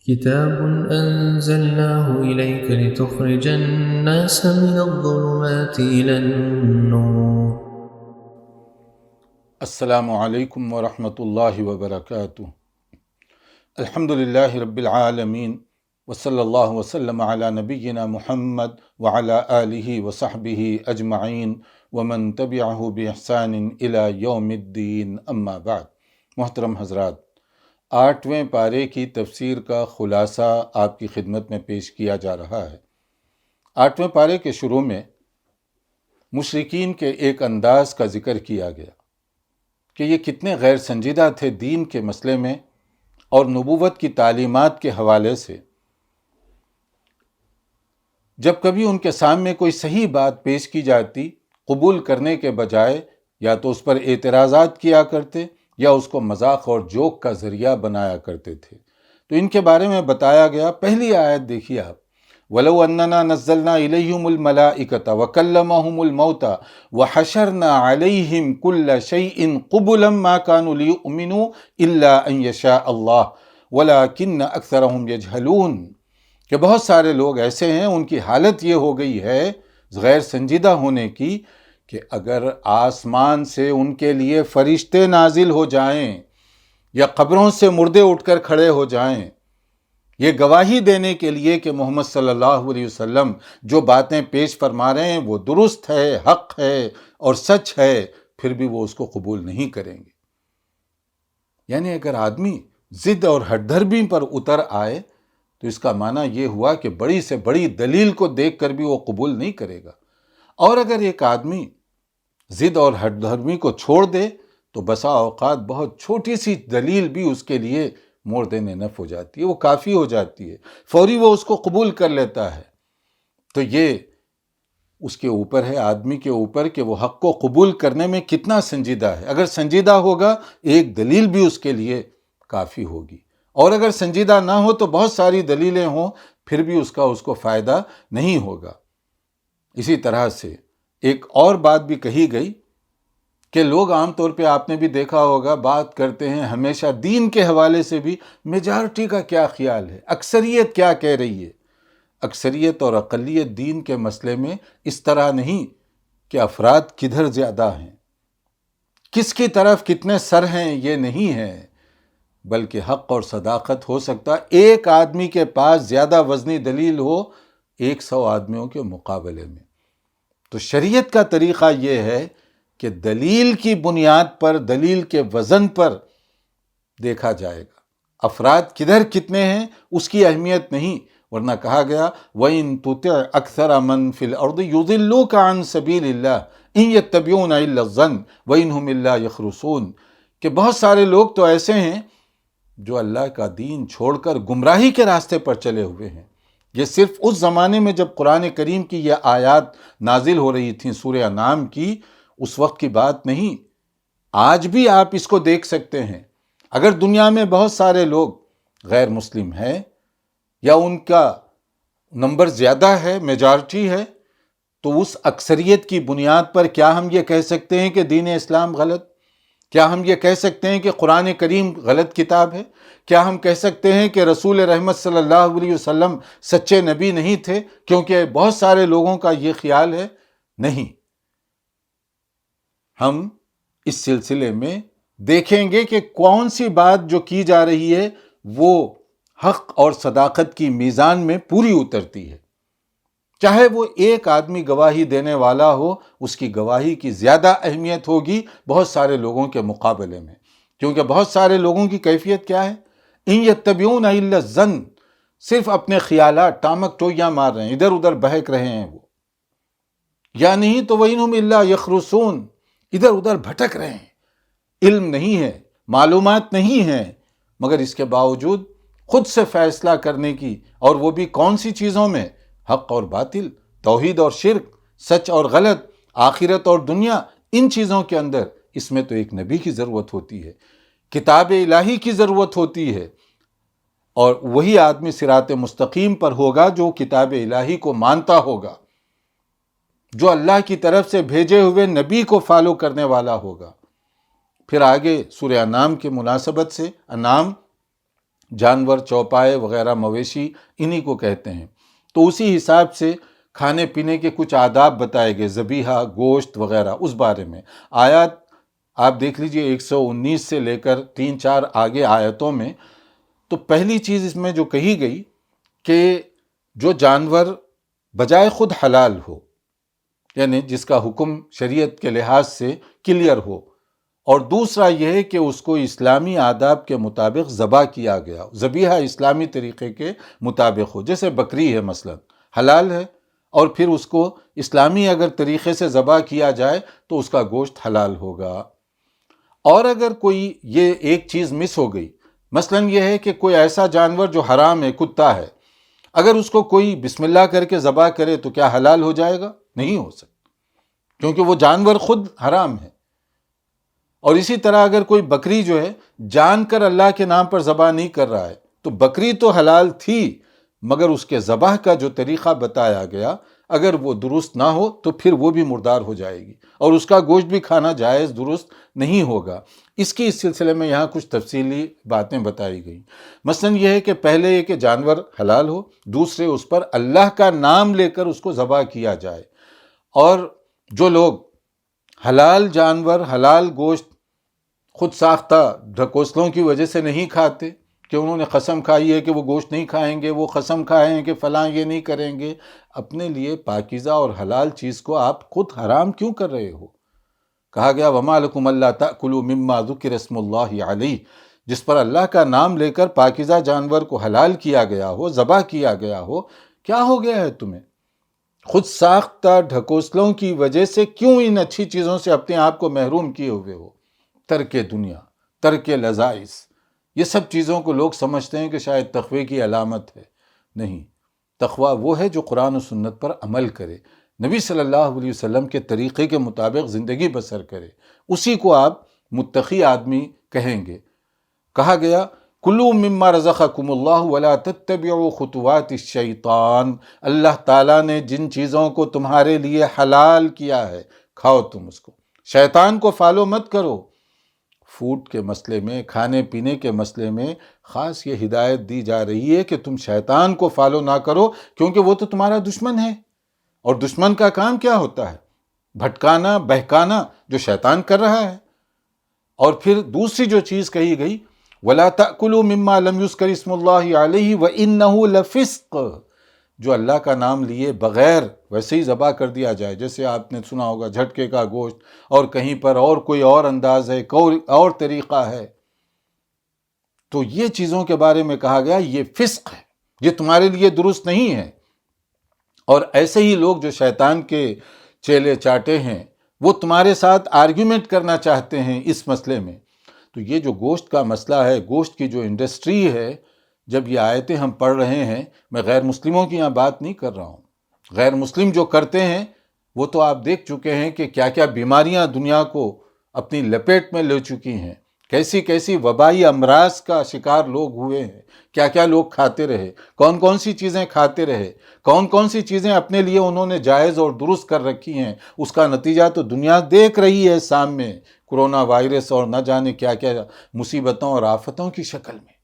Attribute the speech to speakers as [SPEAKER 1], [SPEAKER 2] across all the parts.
[SPEAKER 1] كتاب أنزلناه إليك لتخرج الناس من الظلمات إلى النور.
[SPEAKER 2] السلام علیکم ورحمۃ اللہ وبرکاتہ۔ الحمد للہ رب العالمین وصلی اللہ وسلم علی نبینا محمد وعلی آلہ وصحبہ اجمعین ومن تبعہ بإحسان الی یوم الدین، اما بعد۔ محترم حضرات، 8ویں پارے کی تفسیر کا خلاصہ آپ کی خدمت میں پیش کیا جا رہا ہے۔ 8ویں پارے کے شروع میں مشرکین کے ایک انداز کا ذکر کیا گیا کہ یہ کتنے غیر سنجیدہ تھے دین کے مسئلے میں اور نبوت کی تعلیمات کے حوالے سے۔ جب کبھی ان کے سامنے کوئی صحیح بات پیش کی جاتی، قبول کرنے کے بجائے یا تو اس پر اعتراضات کیا کرتے یا اس کو مذاق اور جوک کا ذریعہ بنایا کرتے تھے۔ تو ان کے بارے میں بتایا گیا، پہلی آیت دیکھیے آپ، وَلَوْ أَنَّنَا نَزَّلْنَا إِلَيْهِمُ الْمَلَائِكَةَ وَكَلَّمَهُمُ الْمَوْتَى وَحَشَرْنَا عَلَيْهِمْ كُلَّ شَيْءٍ قُبُلًا مَا كَانُوا لِيُؤْمِنُوا إِلَّا أَن يَشَاءَ اللَّهُ وَلَكِنَّ أَكْثَرَهُمْ يَجْهَلُونَ کہ بہت سارے لوگ ایسے ہیں، ان کی حالت یہ ہو گئی ہے غیر سنجیدہ ہونے کی کہ اگر آسمان سے ان کے لیے فرشتے نازل ہو جائیں یا قبروں سے مردے اٹھ کر کھڑے ہو جائیں یہ گواہی دینے کے لیے کہ محمد صلی اللہ علیہ وسلم جو باتیں پیش فرما رہے ہیں وہ درست ہے، حق ہے اور سچ ہے، پھر بھی وہ اس کو قبول نہیں کریں گے۔ یعنی اگر آدمی ضد اور ہٹ دھرمی پر اتر آئے تو اس کا معنی یہ ہوا کہ بڑی سے بڑی دلیل کو دیکھ کر بھی وہ قبول نہیں کرے گا، اور اگر ایک آدمی ضد اور ہٹ دھرمی کو چھوڑ دے تو بسا اوقات بہت چھوٹی سی دلیل بھی اس کے لیے مورد نف ہو جاتی ہے، وہ کافی ہو جاتی ہے، فوری وہ اس کو قبول کر لیتا ہے۔ تو یہ اس کے اوپر ہے، آدمی کے اوپر، کہ وہ حق کو قبول کرنے میں کتنا سنجیدہ ہے۔ اگر سنجیدہ ہوگا ایک دلیل بھی اس کے لیے کافی ہوگی، اور اگر سنجیدہ نہ ہو تو بہت ساری دلیلیں ہوں پھر بھی اس کو فائدہ نہیں ہوگا۔ اسی طرح سے ایک اور بات بھی کہی گئی کہ لوگ عام طور پہ آپ نے بھی دیکھا ہوگا بات کرتے ہیں ہمیشہ دین کے حوالے سے بھی، میجارٹی کا کیا خیال ہے، اکثریت کیا کہہ رہی ہے۔ اکثریت اور اقلیت دین کے مسئلے میں اس طرح نہیں کہ افراد کدھر زیادہ ہیں، کس کی طرف کتنے سر ہیں، یہ نہیں ہے، بلکہ حق اور صداقت ہو سکتا ایک آدمی کے پاس زیادہ وزنی دلیل ہو 100 آدمیوں کے مقابلے میں۔ تو شریعت کا طریقہ یہ ہے کہ دلیل کی بنیاد پر، دلیل کے وزن پر دیکھا جائے گا، افراد کدھر کتنے ہیں اس کی اہمیت نہیں، ورنہ کہا گیا وَإِن تُطِعْ أَكْثَرَ مَن فِي الْأَرْضِ يُضِلُّوكَ عَن سَبِيلِ اللَّهِ إِن يَتَّبِعُونَ إِلَّا الظَّنَّ وَإِنْ هُمْ إِلَّا يَخْرُصُونَ کہ بہت سارے لوگ تو ایسے ہیں جو اللہ کا دین چھوڑ کر گمراہی کے راستے پر چلے ہوئے ہیں۔ یہ صرف اس زمانے میں جب قرآن کریم کی یہ آیات نازل ہو رہی تھیں سورہ انعام کی، اس وقت کی بات نہیں، آج بھی آپ اس کو دیکھ سکتے ہیں۔ اگر دنیا میں بہت سارے لوگ غیر مسلم ہیں یا ان کا نمبر زیادہ ہے، میجارٹی ہے، تو اس اکثریت کی بنیاد پر کیا ہم یہ کہہ سکتے ہیں کہ دین اسلام غلط؟ کیا ہم یہ کہہ سکتے ہیں کہ قرآن کریم غلط کتاب ہے؟ کیا ہم کہہ سکتے ہیں کہ رسول رحمت صلی اللہ علیہ وسلم سچے نبی نہیں تھے کیونکہ بہت سارے لوگوں کا یہ خیال ہے؟ نہیں۔ ہم اس سلسلے میں دیکھیں گے کہ کون سی بات جو کی جا رہی ہے وہ حق اور صداقت کی میزان میں پوری اترتی ہے۔ چاہے وہ ایک آدمی گواہی دینے والا ہو، اس کی گواہی کی زیادہ اہمیت ہوگی بہت سارے لوگوں کے مقابلے میں، کیونکہ بہت سارے لوگوں کی کیفیت کیا ہے؟ ان یتبعون الا الظن، صرف اپنے خیالات ٹامک ٹوئیاں مار رہے ہیں، ادھر ادھر بہک رہے ہیں وہ، یا نہیں تو وَإِنْهُمْ إِلَّا يَخْرُصُونَ، ادھر ادھر بھٹک رہے ہیں، علم نہیں ہے، معلومات نہیں ہے، مگر اس کے باوجود خود سے فیصلہ کرنے کی، اور وہ بھی کون سی چیزوں میں؟ حق اور باطل، توحید اور شرک، سچ اور غلط، آخرت اور دنیا، ان چیزوں کے اندر اس میں تو ایک نبی کی ضرورت ہوتی ہے، کتاب الہی کی ضرورت ہوتی ہے، اور وہی آدمی صراط مستقیم پر ہوگا جو کتاب الہی کو مانتا ہوگا، جو اللہ کی طرف سے بھیجے ہوئے نبی کو فالو کرنے والا ہوگا۔ پھر آگے سورہ انعام کے مناسبت سے، انعام جانور چوپائے وغیرہ مویشی انہی کو کہتے ہیں۔ تو اسی حساب سے کھانے پینے کے کچھ آداب بتائے گئے، ذبیحہ، گوشت وغیرہ، اس بارے میں آیات آپ دیکھ لیجئے 119 سے لے کر 3-4 آگے آیتوں میں۔ تو پہلی چیز اس میں جو کہی گئی کہ جو جانور بجائے خود حلال ہو، یعنی جس کا حکم شریعت کے لحاظ سے کلیئر ہو، اور دوسرا یہ ہے کہ اس کو اسلامی آداب کے مطابق ذبح کیا گیا، ذبیحہ اسلامی طریقے کے مطابق ہو، جیسے بکری ہے مثلا حلال ہے، اور پھر اس کو اسلامی اگر طریقے سے ذبح کیا جائے تو اس کا گوشت حلال ہوگا۔ اور اگر کوئی یہ ایک چیز مس ہو گئی، مثلا یہ ہے کہ کوئی ایسا جانور جو حرام ہے، کتا ہے، اگر اس کو کوئی بسم اللہ کر کے ذبح کرے تو کیا حلال ہو جائے گا؟ نہیں ہو سکتا، کیونکہ وہ جانور خود حرام ہے۔ اور اسی طرح اگر کوئی بکری جو ہے جان کر اللہ کے نام پر ذبح نہیں کر رہا ہے، تو بکری تو حلال تھی، مگر اس کے ذبح کا جو طریقہ بتایا گیا اگر وہ درست نہ ہو تو پھر وہ بھی مردار ہو جائے گی، اور اس کا گوشت بھی کھانا جائز درست نہیں ہوگا۔ اس سلسلے میں یہاں کچھ تفصیلی باتیں بتائی گئی۔ مثلا یہ ہے کہ پہلے یہ کہ جانور حلال ہو، دوسرے اس پر اللہ کا نام لے کر اس کو ذبح کیا جائے۔ اور جو لوگ حلال جانور، حلال گوشت خود ساختہ ڈھکوسلوں کی وجہ سے نہیں کھاتے، کہ انہوں نے قسم کھائی ہے کہ وہ گوشت نہیں کھائیں گے، وہ قسم کھائے ہیں کہ فلاں یہ نہیں کریں گے، اپنے لیے پاکیزہ اور حلال چیز کو آپ خود حرام کیوں کر رہے ہو؟ کہا گیا وَمَا لَكُمْ أَلَّا تَأْكُلُوا مِمَّا ذُكِرَ اسْمُ اللَّهِ عَلَيْهِ، جس پر اللہ کا نام لے کر پاکیزہ جانور کو حلال کیا گیا ہو، ذبح کیا گیا ہو، کیا ہو گیا ہے تمہیں؟ خود ساختہ ڈھکوسلوں کی وجہ سے کیوں ان اچھی چیزوں سے اپنے آپ کو محروم کیے ہوئے ہو؟ ترک دنیا، ترک لذائذ، یہ سب چیزوں کو لوگ سمجھتے ہیں کہ شاید تقوی کی علامت ہے۔ نہیں، تقوی وہ ہے جو قرآن و سنت پر عمل کرے، نبی صلی اللہ علیہ وسلم کے طریقے کے مطابق زندگی بسر کرے، اسی کو آپ متقی آدمی کہیں گے۔ کہا گیا کلوا مما رزقکم اللہ ولا تتبعوا خطوات الشیطان، اللہ تعالیٰ نے جن چیزوں کو تمہارے لیے حلال کیا ہے کھاؤ تم اس کو، شیطان کو فالو مت کرو۔ فوڈ کے مسئلے میں، کھانے پینے کے مسئلے میں خاص یہ ہدایت دی جا رہی ہے کہ تم شیطان کو فالو نہ کرو، کیونکہ وہ تو تمہارا دشمن ہے، اور دشمن کا کام کیا ہوتا ہے؟ بھٹکانا، بہکانا، جو شیطان کر رہا ہے۔ اور پھر دوسری جو چیز کہی گئی وَلَا تَأْكُلُوا مِمَّا لَمْ يُذْكَرِ اسْمُ اللَّهِ عَلَيْهِ وَإِنَّهُ لَفِسْقٌ، جو اللہ کا نام لیے بغیر ویسے ہی ذبح کر دیا جائے، جیسے آپ نے سنا ہوگا جھٹکے کا گوشت، اور کہیں پر اور کوئی اور انداز ہے، کوئی اور طریقہ ہے، تو یہ چیزوں کے بارے میں کہا گیا یہ فسق ہے، یہ تمہارے لیے درست نہیں ہے۔ اور ایسے ہی لوگ جو شیطان کے چیلے چاٹے ہیں، وہ تمہارے ساتھ آرگیومنٹ کرنا چاہتے ہیں اس مسئلے میں۔ تو یہ جو گوشت کا مسئلہ ہے، گوشت کی جو انڈسٹری ہے، جب یہ آیتیں ہم پڑھ رہے ہیں، میں غیر مسلموں کی یہاں بات نہیں کر رہا ہوں، غیر مسلم جو کرتے ہیں وہ تو آپ دیکھ چکے ہیں کہ کیا کیا بیماریاں دنیا کو اپنی لپیٹ میں لے چکی ہیں، کیسی کیسی وبائی امراض کا شکار لوگ ہوئے ہیں، کیا کیا لوگ کھاتے رہے، کون کون سی چیزیں کھاتے رہے، کون کون سی چیزیں اپنے لیے انہوں نے جائز اور درست کر رکھی ہیں، اس کا نتیجہ تو دنیا دیکھ رہی ہے سامنے، کرونا وائرس اور نہ جانے کیا کیا مصیبتوں اور آفتوں کی شکل میں۔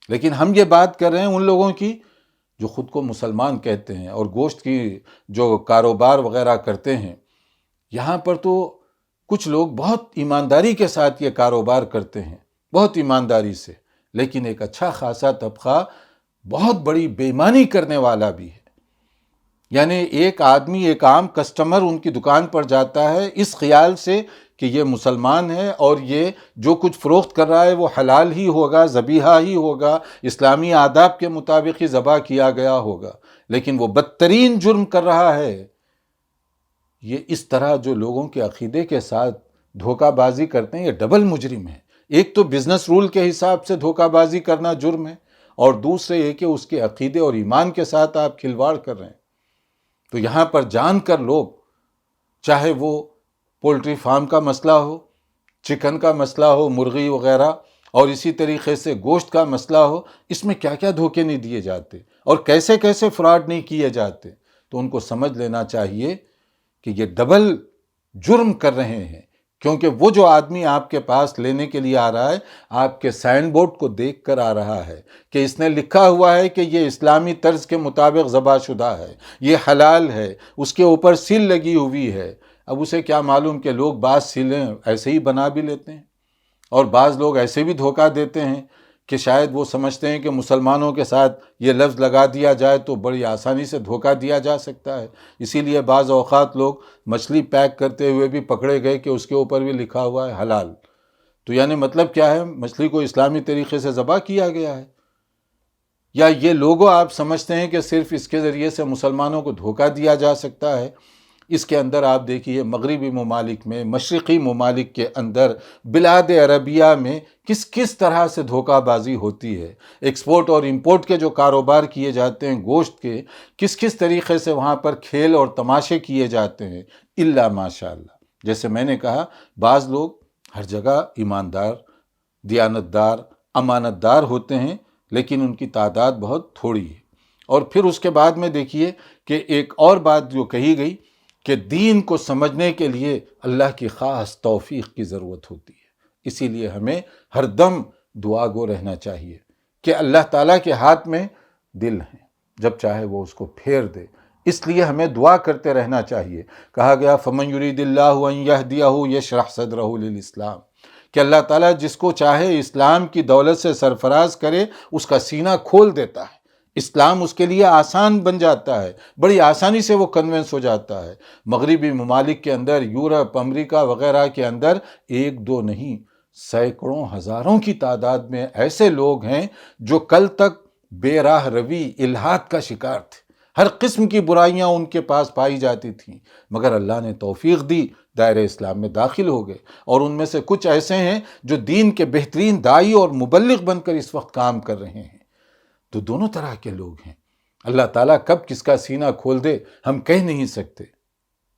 [SPEAKER 2] لیکن ہم یہ بات کر رہے ہیں ان لوگوں کی جو خود کو مسلمان کہتے ہیں اور گوشت کی جو کاروبار وغیرہ کرتے ہیں۔ یہاں پر تو کچھ لوگ بہت ایمانداری کے ساتھ یہ کاروبار کرتے ہیں، بہت ایمانداری سے، لیکن ایک اچھا خاصا طبقہ بہت بڑی بے ایمانی کرنے والا بھی ہے۔ یعنی ایک آدمی، ایک عام کسٹمر ان کی دکان پر جاتا ہے اس خیال سے کہ یہ مسلمان ہے اور یہ جو کچھ فروخت کر رہا ہے وہ حلال ہی ہوگا، ذبیحہ ہی ہوگا، اسلامی آداب کے مطابق ہی ذبح کیا گیا ہوگا، لیکن وہ بدترین جرم کر رہا ہے۔ یہ اس طرح جو لوگوں کے عقیدے کے ساتھ دھوکہ بازی کرتے ہیں، یہ ڈبل مجرم ہے۔ ایک تو بزنس رول کے حساب سے دھوکہ بازی کرنا جرم ہے، اور دوسرے یہ کہ اس کے عقیدے اور ایمان کے ساتھ آپ کھلواڑ کر رہے ہیں۔ تو یہاں پر جان کر لوگ، چاہے وہ پولٹری فارم کا مسئلہ ہو، چکن کا مسئلہ ہو، مرغی وغیرہ، اور اسی طریقے سے گوشت کا مسئلہ ہو، اس میں کیا کیا دھوکے نہیں دیے جاتے اور کیسے کیسے فراڈ نہیں کیے جاتے، تو ان کو سمجھ لینا چاہیے کہ یہ ڈبل جرم کر رہے ہیں، کیونکہ وہ جو آدمی آپ کے پاس لینے کے لیے آ رہا ہے آپ کے سائن بورڈ کو دیکھ کر آ رہا ہے کہ اس نے لکھا ہوا ہے کہ یہ اسلامی طرز کے مطابق ذبح شدہ ہے، یہ حلال ہے، اس کے اوپر سیل لگی ہوئی ہے۔ اب اسے کیا معلوم کہ لوگ بعض سیلیں ایسے ہی بنا بھی لیتے ہیں، اور بعض لوگ ایسے بھی دھوکہ دیتے ہیں کہ شاید وہ سمجھتے ہیں کہ مسلمانوں کے ساتھ یہ لفظ لگا دیا جائے تو بڑی آسانی سے دھوکہ دیا جا سکتا ہے، اسی لیے بعض اوقات لوگ مچھلی پیک کرتے ہوئے بھی پکڑے گئے کہ اس کے اوپر بھی لکھا ہوا ہے حلال۔ تو یعنی مطلب کیا ہے؟ مچھلی کو اسلامی طریقے سے ذبح کیا گیا ہے؟ یا یہ لوگوں آپ سمجھتے ہیں کہ صرف اس کے ذریعے سے مسلمانوں کو دھوکہ دیا جا سکتا ہے؟ اس کے اندر آپ دیکھیے مغربی ممالک میں، مشرقی ممالک کے اندر، بلاد عربیہ میں کس طرح سے دھوکہ بازی ہوتی ہے، ایکسپورٹ اور امپورٹ کے جو کاروبار کیے جاتے ہیں گوشت کے، کس طریقے سے وہاں پر کھیل اور تماشے کیے جاتے ہیں، الا ماشاءاللہ۔ جیسے میں نے کہا بعض لوگ ہر جگہ ایماندار، دیانتدار، امانت دار ہوتے ہیں، لیکن ان کی تعداد بہت تھوڑی ہے۔ اور پھر اس کے بعد میں دیکھیے کہ ایک اور بات جو کہی گئی کہ دین کو سمجھنے کے لیے اللہ کی خاص توفیق کی ضرورت ہوتی ہے، اسی لیے ہمیں ہر دم دعا گو رہنا چاہیے کہ اللہ تعالیٰ کے ہاتھ میں دل ہے، جب چاہے وہ اس کو پھیر دے، اس لیے ہمیں دعا کرتے رہنا چاہیے۔ کہا گیا فَمَن يُرِيدِ اللَّهُ أَن يَهْدِيَهُ يَشْرَحْ صَدْرَهُ لِلْإِسْلَامِ، کہ اللہ تعالیٰ جس کو چاہے اسلام کی دولت سے سرفراز کرے اس کا سینہ کھول دیتا ہے، اسلام اس کے لیے آسان بن جاتا ہے، بڑی آسانی سے وہ کنونس ہو جاتا ہے۔ مغربی ممالک کے اندر، یورپ، امریکہ وغیرہ کے اندر ایک دو نہیں، سینکڑوں ہزاروں کی تعداد میں ایسے لوگ ہیں جو کل تک بے راہ روی، الحاد کا شکار تھے، ہر قسم کی برائیاں ان کے پاس پائی جاتی تھیں، مگر اللہ نے توفیق دی، دائرہ اسلام میں داخل ہو گئے، اور ان میں سے کچھ ایسے ہیں جو دین کے بہترین داعی اور مبلغ بن کر اس وقت کام کر رہے ہیں۔ تو دونوں طرح کے لوگ ہیں، اللہ تعالیٰ کب کس کا سینہ کھول دے ہم کہہ نہیں سکتے۔